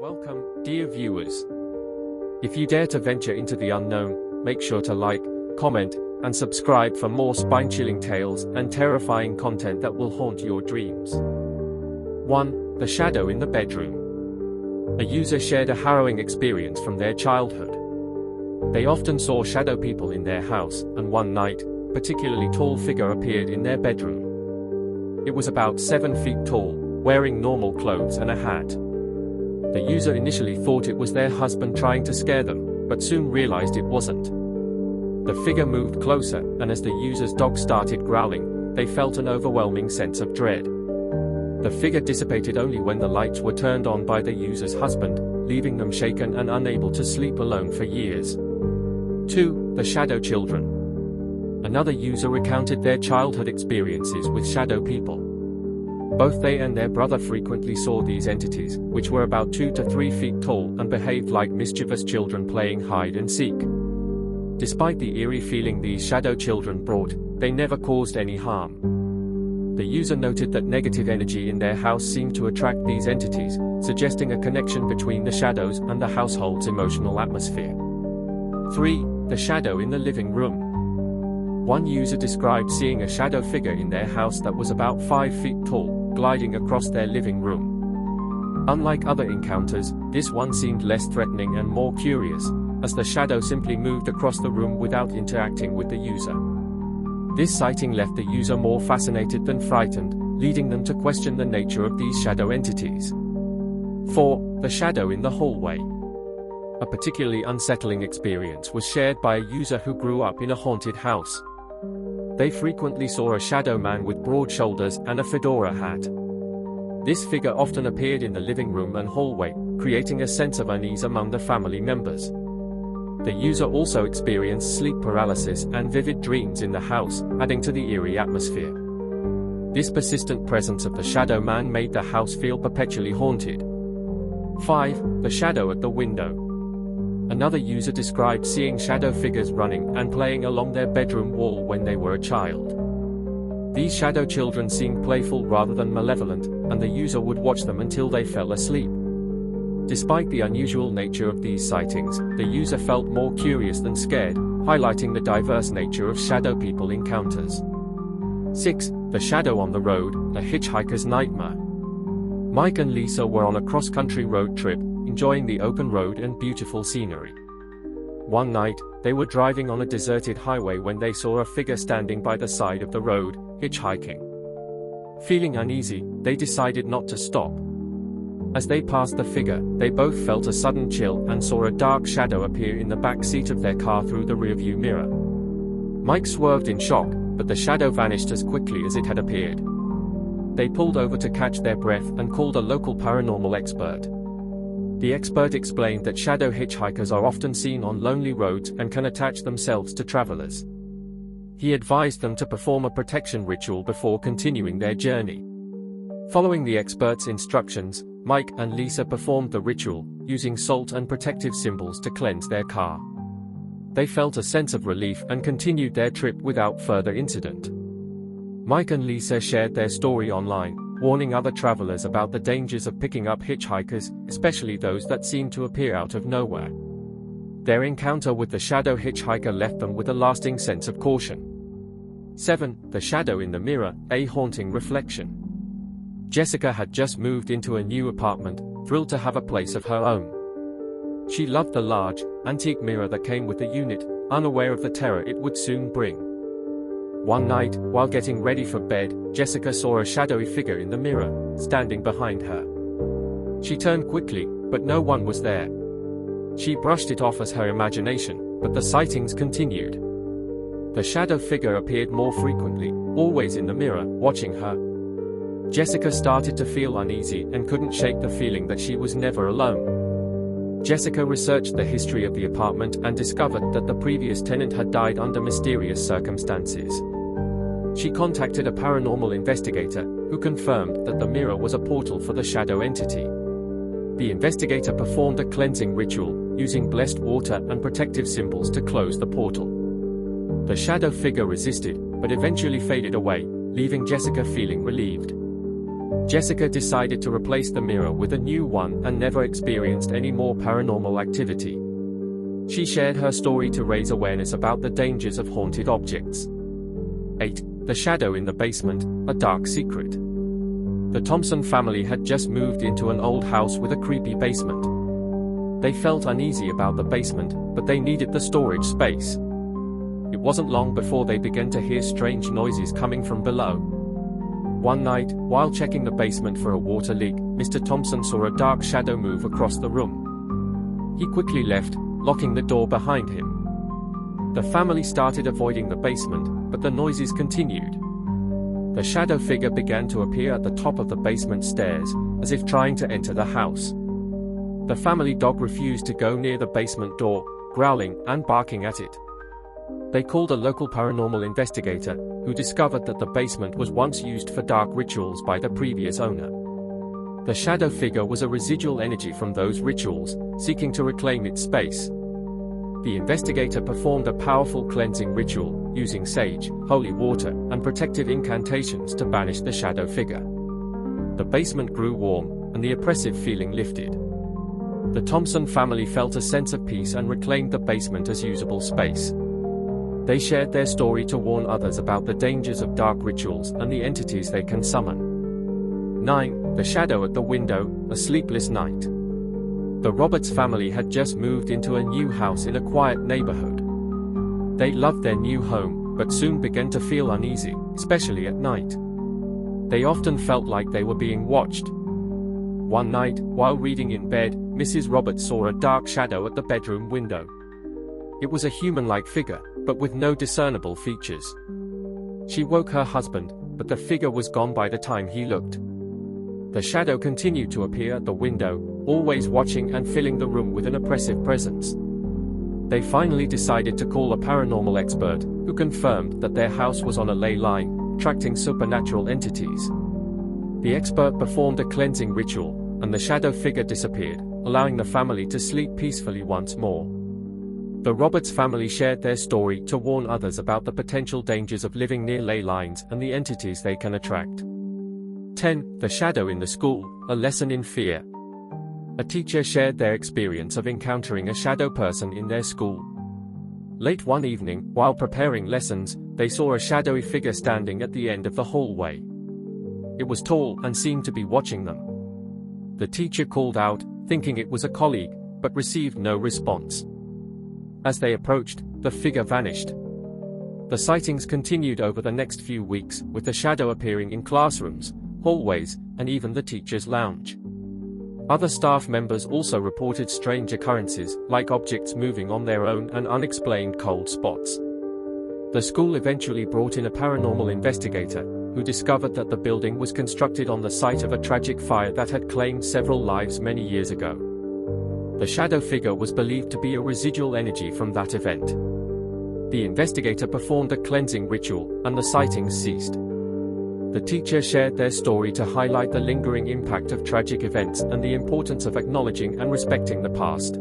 Welcome, dear viewers. If you dare to venture into the unknown, make sure to like, comment, and subscribe for more spine-chilling tales and terrifying content that will haunt your dreams. 1. The shadow in the bedroom. A user shared a harrowing experience from their childhood. They often saw shadow people in their house, and one night, a particularly tall figure appeared in their bedroom. It was about 7 feet tall, wearing normal clothes and a hat. The user initially thought it was their husband trying to scare them, but soon realized it wasn't. The figure moved closer, and as the user's dog started growling, they felt an overwhelming sense of dread. The figure dissipated only when the lights were turned on by the user's husband, leaving them shaken and unable to sleep alone for years. 2. The shadow children. Another user recounted their childhood experiences with shadow people. Both they and their brother frequently saw these entities, which were about 2 to 3 feet tall and behaved like mischievous children playing hide and seek. Despite the eerie feeling these shadow children brought, they never caused any harm. The user noted that negative energy in their house seemed to attract these entities, suggesting a connection between the shadows and the household's emotional atmosphere. 3. The shadow in the living room. One user described seeing a shadow figure in their house that was about 5 feet tall, gliding across their living room. Unlike other encounters, this one seemed less threatening and more curious, as the shadow simply moved across the room without interacting with the user. This sighting left the user more fascinated than frightened, leading them to question the nature of these shadow entities. 4. The shadow in the hallway. A particularly unsettling experience was shared by a user who grew up in a haunted house. They frequently saw a shadow man with broad shoulders and a fedora hat. This figure often appeared in the living room and hallway, creating a sense of unease among the family members. The user also experienced sleep paralysis and vivid dreams in the house, adding to the eerie atmosphere. This persistent presence of the shadow man made the house feel perpetually haunted. 5. The shadow at the window. Another user described seeing shadow figures running and playing along their bedroom wall when they were a child. These shadow children seemed playful rather than malevolent, and the user would watch them until they fell asleep. Despite the unusual nature of these sightings, the user felt more curious than scared, highlighting the diverse nature of shadow people encounters. 6. The shadow on the road, a hitchhiker's nightmare. Mike and Lisa were on a cross-country road trip, enjoying the open road and beautiful scenery. One night, they were driving on a deserted highway when they saw a figure standing by the side of the road, hitchhiking. Feeling uneasy, they decided not to stop. As they passed the figure, they both felt a sudden chill and saw a dark shadow appear in the back seat of their car through the rearview mirror. Mike swerved in shock, but the shadow vanished as quickly as it had appeared. They pulled over to catch their breath and called a local paranormal expert. The expert explained that shadow hitchhikers are often seen on lonely roads and can attach themselves to travelers. He advised them to perform a protection ritual before continuing their journey. Following the expert's instructions, Mike and Lisa performed the ritual, using salt and protective symbols to cleanse their car. They felt a sense of relief and continued their trip without further incident. Mike and Lisa shared their story online, warning other travelers about the dangers of picking up hitchhikers, especially those that seem to appear out of nowhere. Their encounter with the shadow hitchhiker left them with a lasting sense of caution. 7. The shadow in the mirror, a haunting reflection. Jessica had just moved into a new apartment, thrilled to have a place of her own. She loved the large, antique mirror that came with the unit, unaware of the terror it would soon bring. One night, while getting ready for bed, Jessica saw a shadowy figure in the mirror, standing behind her. She turned quickly, but no one was there. She brushed it off as her imagination, but the sightings continued. The shadow figure appeared more frequently, always in the mirror, watching her. Jessica started to feel uneasy and couldn't shake the feeling that she was never alone. Jessica researched the history of the apartment and discovered that the previous tenant had died under mysterious circumstances. She contacted a paranormal investigator, who confirmed that the mirror was a portal for the shadow entity. The investigator performed a cleansing ritual, using blessed water and protective symbols to close the portal. The shadow figure resisted, but eventually faded away, leaving Jessica feeling relieved. Jessica decided to replace the mirror with a new one and never experienced any more paranormal activity. She shared her story to raise awareness about the dangers of haunted objects. 8. The shadow in the basement, a dark secret. The Thompson family had just moved into an old house with a creepy basement. They felt uneasy about the basement, but they needed the storage space. It wasn't long before they began to hear strange noises coming from below. One night, while checking the basement for a water leak, Mr. Thompson saw a dark shadow move across the room. He quickly left, locking the door behind him. The family started avoiding the basement, but the noises continued. The shadow figure began to appear at the top of the basement stairs, as if trying to enter the house. The family dog refused to go near the basement door, growling and barking at it. They called a local paranormal investigator, who discovered that the basement was once used for dark rituals by the previous owner. The shadow figure was a residual energy from those rituals, seeking to reclaim its space. The investigator performed a powerful cleansing ritual, using sage, holy water, and protective incantations to banish the shadow figure. The basement grew warm, and the oppressive feeling lifted. The Thompson family felt a sense of peace and reclaimed the basement as usable space. They shared their story to warn others about the dangers of dark rituals and the entities they can summon. 9. The shadow at the window, a sleepless night. The Roberts family had just moved into a new house in a quiet neighborhood. They loved their new home, but soon began to feel uneasy, especially at night. They often felt like they were being watched. One night, while reading in bed, Mrs. Roberts saw a dark shadow at the bedroom window. It was a human-like figure, but with no discernible features. She woke her husband, but the figure was gone by the time he looked. The shadow continued to appear at the window, always watching and filling the room with an oppressive presence. They finally decided to call a paranormal expert, who confirmed that their house was on a ley line, attracting supernatural entities. The expert performed a cleansing ritual, and the shadow figure disappeared, allowing the family to sleep peacefully once more. The Roberts family shared their story to warn others about the potential dangers of living near ley lines and the entities they can attract. 10. The shadow in the school, a lesson in fear. A teacher shared their experience of encountering a shadow person in their school. Late one evening, while preparing lessons, they saw a shadowy figure standing at the end of the hallway. It was tall and seemed to be watching them. The teacher called out, thinking it was a colleague, but received no response. As they approached, the figure vanished. The sightings continued over the next few weeks, with the shadow appearing in classrooms, hallways, and even the teacher's lounge. Other staff members also reported strange occurrences, like objects moving on their own and unexplained cold spots. The school eventually brought in a paranormal investigator, who discovered that the building was constructed on the site of a tragic fire that had claimed several lives many years ago. The shadow figure was believed to be a residual energy from that event. The investigator performed a cleansing ritual, and the sightings ceased. The teacher shared their story to highlight the lingering impact of tragic events and the importance of acknowledging and respecting the past.